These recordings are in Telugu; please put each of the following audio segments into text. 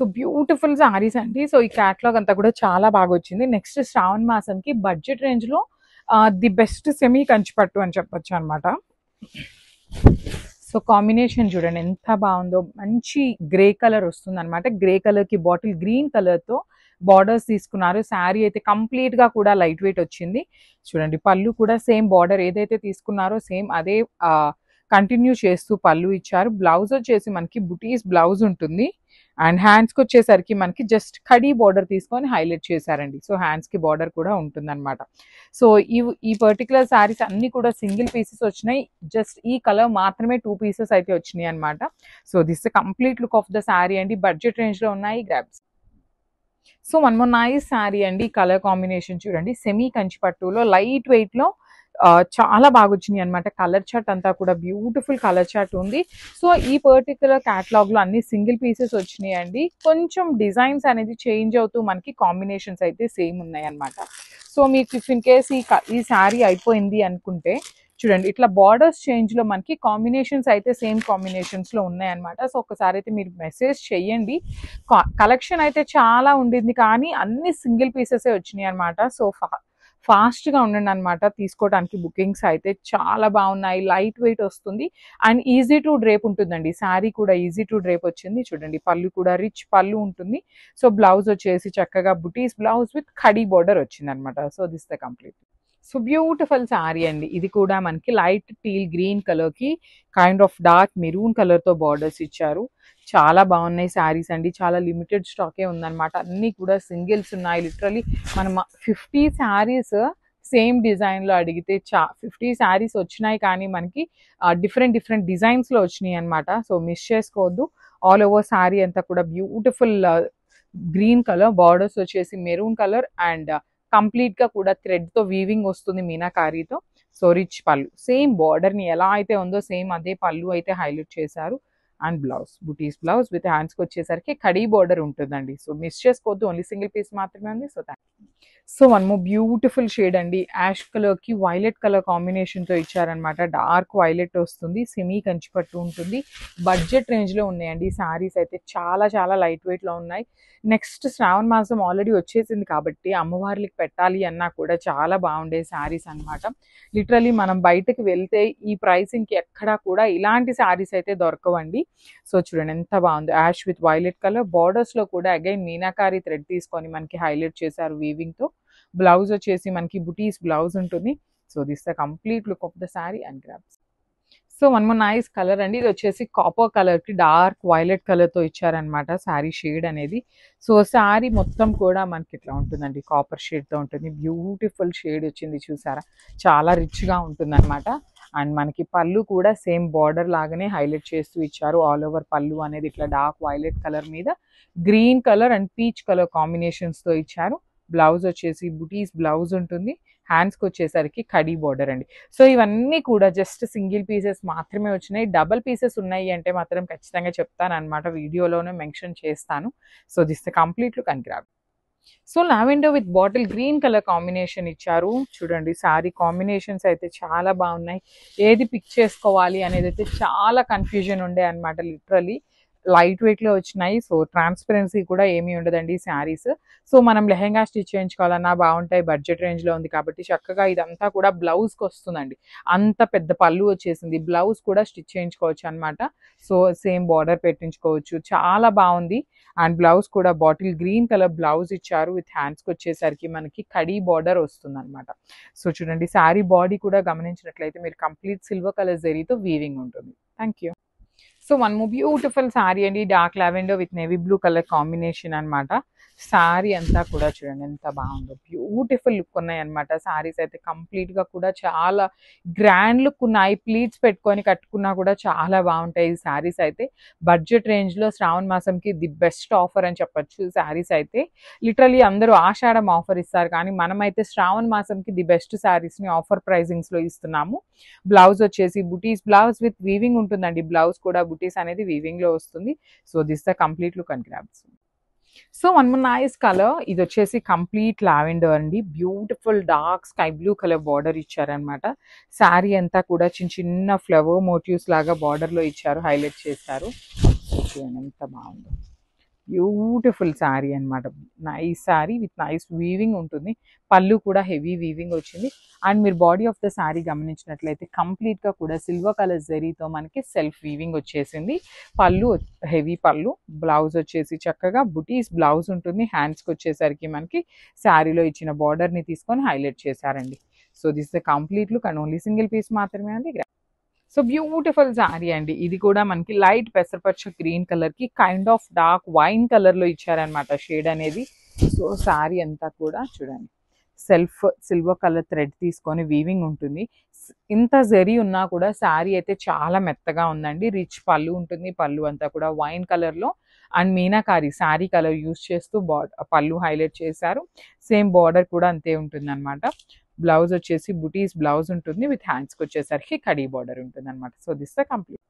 సో బ్యూటిఫుల్ సారీస్ అండి. సో ఈ క్యాటలాగ్ అంతా కూడా చాలా బాగా వచ్చింది. నెక్స్ట్ శ్రావణ మాసంకి బడ్జెట్ రేంజ్లో ది బెస్ట్ సెమీ కంచిపట్టు అని చెప్పొచ్చు అనమాట. సో కాంబినేషన్ చూడండి ఎంత బాగుందో, మంచి గ్రే కలర్ వస్తుంది అనమాట. గ్రే కలర్కి బాటిల్ గ్రీన్ కలర్తో బార్డర్స్ తీసుకున్నారు. శారీ అయితే కంప్లీట్గా కూడా లైట్ వెయిట్ వచ్చింది. చూడండి పళ్ళు కూడా సేమ్ బార్డర్ ఏదైతే తీసుకున్నారో సేమ్ అదే కంటిన్యూ చేస్తూ పళ్ళు ఇచ్చారు. బ్లౌజ్ వచ్చేసి మనకి బుటీస్ బ్లౌజ్ ఉంటుంది. అండ్ హ్యాండ్స్కి వచ్చేసరికి మనకి జస్ట్ కడీ బార్డర్ తీసుకొని హైలైట్ చేశారండి. సో హ్యాండ్స్కి బార్డర్ కూడా ఉంటుందన్నమాట. సో ఈ పర్టికులర్ శారీస్ అన్ని కూడా సింగిల్ పీసెస్ వచ్చినాయి. జస్ట్ ఈ కలర్ మాత్రమే 2 పీసెస్ అయితే వచ్చినాయి అనమాట. So this complete look of the sari అండి. బడ్జెట్ రేంజ్లో ఉన్నాయి grabs. So one more nice sari అండి. కలర్ కాంబినేషన్ చూడండి, సెమీ కంచిపట్టులో లైట్ వెయిట్లో చాలా బాగా వచ్చినాయి అనమాట. కలర్ చార్ట్ అంతా కూడా బ్యూటిఫుల్ కలర్ చార్ట్ ఉంది. సో ఈ పర్టికులర్ క్యాటలాగ్లో అన్ని సింగిల్ పీసెస్ వచ్చినాయి అండి. కొంచెం డిజైన్స్ అనేది చేంజ్ అవుతూ మనకి కాంబినేషన్స్ అయితే సేమ్ ఉన్నాయి అనమాట. సో మీకు ఇఫ్ ఇన్ కేస్ ఈ శారీ అయిపోయింది అనుకుంటే చూడండి ఇట్లా బార్డర్స్ చేంజ్లో మనకి కాంబినేషన్స్ అయితే సేమ్ కాంబినేషన్స్లో ఉన్నాయన్నమాట. సో ఒకసారి అయితే మీరు మెసేజ్ చెయ్యండి. కలెక్షన్ అయితే చాలా ఉండింది కానీ అన్ని సింగిల్ పీసెసే వచ్చినాయి అనమాట. సో ఫాస్ట్గా ఉండండి అనమాట తీసుకోవడానికి. బుకింగ్స్ అయితే చాలా బాగున్నాయి. లైట్ వెయిట్ వస్తుంది అండ్ ఈజీ టు డ్రేప్ ఉంటుందండి. శారీ కూడా ఈజీ టు డ్రేప్ వచ్చింది. చూడండి పళ్ళు కూడా రిచ్ పళ్ళు ఉంటుంది. సో బ్లౌజ్ వచ్చేసి చక్కగా బుటీస్ బ్లౌజ్ విత్ ఖడీ బార్డర్ వచ్చింది అనమాట. So this the complete. So beautiful sari అండి. ఇది కూడా మనకి లైట్ టీల్ గ్రీన్ కలర్కి కైండ్ ఆఫ్ డార్క్ మెరూన్ కలర్తో బార్డర్స్ ఇచ్చారు. చాలా బాగున్నాయి శారీస్ అండి. చాలా లిమిటెడ్ స్టాకే ఉందన్నమాట. అన్నీ కూడా సింగిల్స్ ఉన్నాయి. లిటరలీ మనం 50 శారీస్ సేమ్ డిజైన్లో అడిగితే 50 శారీస్ వచ్చినాయి కానీ మనకి డిఫరెంట్ డిజైన్స్లో వచ్చినాయి అనమాట. సో మిస్ చేసుకోవద్దు. ఆల్ ఓవర్ శారీ అంతా కూడా బ్యూటిఫుల్ గ్రీన్ కలర్, బార్డర్స్ వచ్చేసి మెరూన్ కలర్ అండ్ కంప్లీట్గా కూడా థ్రెడ్తో వీవింగ్ వస్తుంది మీనాకారీతో. సో రిచ్ పళ్ళు, సేమ్ బార్డర్ని ఎలా అయితే ఉందో సేమ్ అదే పళ్ళు అయితే హైలైట్ చేశారు. And blouse buttis blouse with హ్యాండ్స్కి వచ్చేసరికి కడీ బార్డర్ ఉంటుందండి. సో మిస్ చేసుకోవద్దు. ఓన్లీ సింగిల్ పీస్ మాత్రమే ఉంది. So so one more beautiful shade అండి. యాష్ కలర్కి వైలెట్ కలర్ కాంబినేషన్తో ఇచ్చారనమాట. డార్క్ వైలెట్ వస్తుంది. సెమీ కంచిపట్టు ఉంటుంది. బడ్జెట్ రేంజ్లో ఉన్నాయండి. శారీస్ అయితే చాలా లైట్ వెయిట్లో ఉన్నాయి. నెక్స్ట్ శ్రావణ మాసం ఆల్రెడీ వచ్చేసింది కాబట్టి అమ్మవార్లకి పెట్టాలి అన్నా కూడా చాలా బాగుండే శారీస్ అనమాట. లిటరలీ మనం బయటకు వెళ్తే ఈ ప్రైసింగ్కి ఎక్కడా కూడా ఇలాంటి శారీస్ అయితే దొరకవండి. సో చూడండి ఎంత బాగుంది. యాష్ విత్ వైలెట్ కలర్, బార్డర్స్లో కూడా అగైన్ మీనాకారి థ్రెడ్ తీసుకొని మనకి హైలైట్ చేశారు వీవింగ్తో. బ్లౌజ్ వచ్చేసి మనకి బుటీస్ బ్లౌజ్ ఉంటుంది. So this the complete look of the sari and grabs. So one more nice colour అండి. ఇది వచ్చేసి కాపర్ కలర్కి డార్క్ వైలెట్ కలర్తో ఇచ్చారనమాట శారీ షేడ్ అనేది. సో శారీ మొత్తం కూడా మనకి ఇట్లా ఉంటుందండి, కాపర్ షేడ్తో ఉంటుంది. బ్యూటిఫుల్ షేడ్ వచ్చింది చూసారా, చాలా రిచ్గా ఉంటుంది అనమాట. అండ్ మనకి పళ్ళు కూడా సేమ్ బార్డర్ లాగానే హైలైట్ చేస్తూ ఇచ్చారు. ఆల్ ఓవర్ పళ్ళు అనేది ఇట్లా డార్క్ వైలెట్ కలర్ మీద green colour and peach colour కాంబినేషన్స్తో ఇచ్చారు. బ్లౌజ్ వచ్చేసి బుటీస్ బ్లౌజ్ ఉంటుంది. హ్యాండ్స్కి వచ్చేసరికి కడీ బార్డర్ అండి. సో ఇవన్నీ కూడా జస్ట్ సింగిల్ పీసెస్ మాత్రమే వచ్చినాయి. డబల్ పీసెస్ ఉన్నాయి అంటే మాత్రం ఖచ్చితంగా చెప్తాను అనమాట, వీడియోలోనే మెన్షన్ చేస్తాను. So this the complete look and grab. So lavender with bottle green colour combination ఇచ్చారు. చూడండి శారీ కాంబినేషన్స్ అయితే చాలా బాగున్నాయి. ఏది పిక్ చేసుకోవాలి అనేది అయితే చాలా కన్ఫ్యూజన్ ఉండే అనమాట. లిటరలీ లైట్ వెయిట్లో వచ్చినాయి. సో ట్రాన్స్పరెన్సీ కూడా ఏమీ ఉండదండి శారీస్. సో మనం లెహెంగా స్టిచ్ చేయించుకోవాలన్నా బాగుంటాయి. బడ్జెట్ రేంజ్లో ఉంది కాబట్టి చక్కగా ఇదంతా కూడా బ్లౌజ్కి వస్తుందండి. అంత పెద్ద పళ్ళు వచ్చేసింది. బ్లౌజ్ కూడా స్టిచ్ చేయించుకోవచ్చు అనమాట. సో సేమ్ బార్డర్ పెట్టించుకోవచ్చు. చాలా బాగుంది. అండ్ బ్లౌజ్ కూడా బాటిల్ గ్రీన్ కలర్ బ్లౌజ్ ఇచ్చారు. విత్ హ్యాండ్స్కి వచ్చేసరికి మనకి కడీ బార్డర్ వస్తుంది అనమాట. సో చూడండి శారీ బాడీ కూడా గమనించినట్లయితే మీరు కంప్లీట్ సిల్వర్ కలర్ జరీతో వీవింగ్ ఉంటుంది. Thank you. So one more beautiful sari అండి. Dark lavender with navy blue colour combination అనమాట. శారీ అంతా కూడా చూడండి ఎంత బాగుందో, బ్యూటిఫుల్ లుక్ ఉన్నాయి అనమాట. శారీస్ అయితే కంప్లీట్గా కూడా చాలా గ్రాండ్ లుక్ ఉన్నాయి. ప్లీట్స్ పెట్టుకొని కట్టుకున్నా కూడా చాలా బాగుంటాయి ఈ శారీస్ అయితే. బడ్జెట్ రేంజ్లో శ్రావణ మాసంకి ది బెస్ట్ ఆఫర్ అని చెప్పొచ్చు. శారీస్ అయితే లిటరలీ అందరూ ఆషాఢం ఆఫర్ ఇస్తారు కానీ మనమైతే శ్రావణ మాసంకి ది బెస్ట్ శారీస్ని ఆఫర్ ప్రైజింగ్స్లో ఇస్తున్నాము. బ్లౌజ్ వచ్చేసి బుటీస్ బ్లౌజ్ విత్ వీవింగ్ ఉంటుందండి. బ్లౌజ్ కూడా బుటీస్ అనేది వీవింగ్లో వస్తుంది. So this the complete look and grabs. So one more nice colour. ఇది వచ్చేసి కంప్లీట్ లావెండర్ అండి. Beautiful dark sky blue colour border ఇచ్చారనమాట. శారీ అంతా కూడా చిన్న ఫ్లవర్ మోటివ్స్ లాగా బార్డర్లో ఇచ్చారు, హైలైట్ చేశారు. చూడండి ఎంత బాగుందో. బ్యూటిఫుల్ శారీ అన్నమాట. Nice sari with nice weaving ఉంటుంది. పళ్ళు కూడా హెవీ వీవింగ్ వచ్చింది. అండ్ మీరు బాడీ ఆఫ్ ద శారీ గమనించినట్లయితే కంప్లీట్‌గా కూడా సిల్వర్ కలర్ జరీతో మనకి సెల్ఫ్ వీవింగ్ వచ్చేసింది. పళ్ళు హెవీ పళ్ళు, బ్లౌజ్ వచ్చేసి చక్కగా బుటీస్ బ్లౌజ్ ఉంటుంది. హ్యాండ్స్‌కి వచ్చేసరికి మనకి శారీలో ఇచ్చిన బార్డర్‌ని తీసుకొని హైలైట్ చేశారండి. So this the complete look and only single piece మాత్రమే అండి. సో బ్యూటిఫుల్ శారీ అండి. ఇది కూడా మనకి లైట్ పెసరపచ్చ గ్రీన్ కలర్‌కి కైండ్ ఆఫ్ డార్క్ వైన్ కలర్‌లో ఇచ్చారనమాట షేడ్ అనేది. సో శారీ అంతా కూడా చూడండి సెల్ఫ్ సిల్వర్ కలర్ థ్రెడ్ తీసుకొని వీవింగ్ ఉంటుంది. ఇంత జరీ ఉన్నా కూడా శారీ అయితే చాలా మెత్తగా ఉందండి. రిచ్ పళ్ళు ఉంటుంది. పళ్ళు అంతా కూడా వైన్ కలర్‌లో and meenakari sari colour use చేస్తూ పళ్ళు హైలైట్ చేశారు. సేమ్ బార్డర్ కూడా అంతే ఉంటుందన్నమాట. బ్లౌజ్ వచ్చేసి బుటీస్ బ్లౌజ్ ఉంటుంది. విత్ హ్యాండ్స్‌కి వచ్చేసరికి కడీ బార్డర్ ఉంటుందన్నమాట. So this the complete.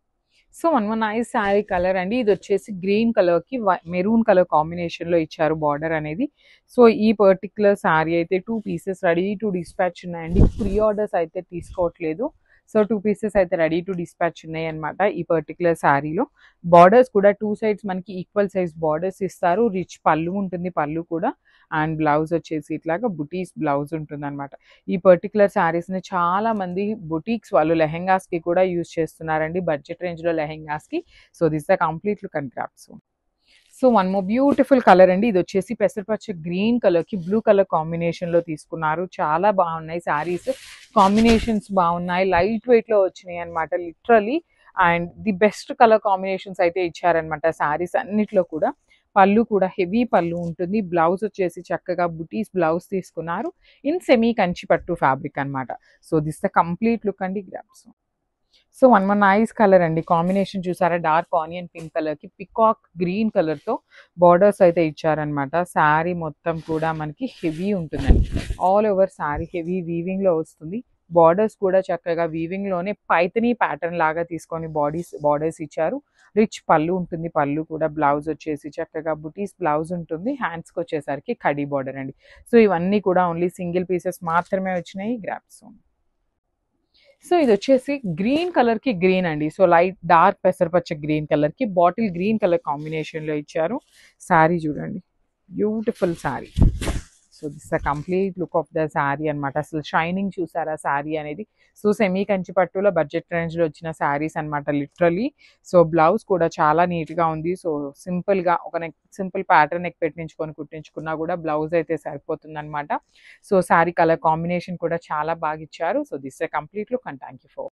So one more nice sari colour అండి. ఇది వచ్చేసి గ్రీన్ కలర్‌కి మెరూన్ కలర్ కాంబినేషన్‌లో ఇచ్చారు బార్డర్ అనేది. సో ఈ పర్టిక్యులర్ శారీ అయితే 2 పీసెస్ రెడీ టు డిస్పాచ్ ఉన్నాయండి. ప్రీ ఆర్డర్స్ అయితే తీసుకోవట్లేదు. సో 2 పీసెస్ అయితే రెడీ టు డిస్పాచ్ ఉన్నాయన్నమాట ఈ పర్టిక్యులర్ శారీలో. బార్డర్స్ కూడా 2 సైడ్స్ మనకి ఈక్వల్ సైజ్ బార్డర్స్ ఇస్తారు. రిచ్ పళ్ళు ఉంటుంది. పళ్ళు కూడా అండ్ బ్లౌజ్ వచ్చేసి ఇట్లాగా బుటీస్ బ్లౌజ్ ఉంటుందన్నమాట. ఈ పర్టిక్యులర్ శారీస్‌ని చాలా మంది బుటీక్స్ వాళ్ళు లెహెంగాస్‌కి కూడా యూజ్ చేస్తున్నారండి. బడ్జెట్ రేంజ్‌లో లెహెంగాస్‌కి. So this the complete look and craft. So one more beautiful colour అండి. ఇది వచ్చేసి పెసరపచ్చ గ్రీన్ కలర్‌కి బ్లూ కలర్ కాంబినేషన్‌లో తీసుకున్నారు. చాలా బాగున్నాయి శారీస్. కాంబినేషన్స్ బాగున్నాయి. లైట్ వెయిట్‌లో వచ్చినాయి అన్నమాట literally. And the best colour combinations అయితే ఇచ్చారనమాట శారీస్ అన్నిట్లో కూడా. పళ్ళు కూడా హెవీ పళ్ళు ఉంటుంది. బ్లౌజ్ వచ్చేసి చక్కగా బుటీస్ బ్లౌజ్ తీసుకున్నారు. ఇన్ సెమీ కంచి పట్టు ఫ్యాబ్రిక్ అన్నమాట. So this the complete look అండి. గ్రాప్స్. So one more nice colour అండి. కాంబినేషన్ చూసారా డార్క్ ఆనియన్ పింక్ కలర్‌కి పికాక్ గ్రీన్ కలర్‌తో బార్డర్స్ అయితే ఇచ్చారనమాట. శారీ మొత్తం కూడా మనకి హెవీ ఉంటుందండి. ఆల్ ఓవర్ శారీ హెవీ వీవింగ్‌లో వస్తుంది. బార్డర్స్ కూడా చక్కగా వీవింగ్‌లోనే పైథనీ ప్యాటర్న్ లాగా తీసుకొని బార్డర్స్ ఇచ్చారు. రిచ్ పళ్ళు ఉంటుంది. పళ్ళు కూడా బ్లౌజ్ వచ్చేసి చక్కగా బుటీస్ బ్లౌజ్ ఉంటుంది. హ్యాండ్స్‌కి వచ్చేసరికి కడీ బార్డర్ అండి. సో ఇవన్నీ కూడా ఓన్లీ సింగిల్ పీసెస్ మాత్రమే వచ్చినాయి. గ్రాప్స్. సో ఇది వచ్చేసి గ్రీన్ కలర్‌కి గ్రీన్ అండి. సో లైట్ డార్క్ పెసరపచ్చ గ్రీన్ కలర్‌కి బాటిల్ గ్రీన్ కలర్ కాంబినేషన్‌లో ఇచ్చారు. శారీ చూడండి. Beautiful sari. So this the complete look of the sari అన్నమాట. అసలు షైనింగ్ చూసారా శారీ అనేది. సో సెమీ కంచి పట్టులో బడ్జెట్ రేంజ్‌లో వచ్చిన శారీస్ అన్నమాట లిటరల్లీ. సో బ్లౌజ్ కూడా చాలా నీట్‌గా ఉంది. సో సింపుల్‌గా ఒక సింపుల్ ప్యాటర్న్ నెక్ పెట్టించుకొని కుట్టించుకున్నా కూడా బ్లౌజ్ అయితే సరిపోతుందన్నమాట. సో శారీ కలర్ కాంబినేషన్ కూడా చాలా బాగా ఇచ్చారు. So this the complete look and thank you for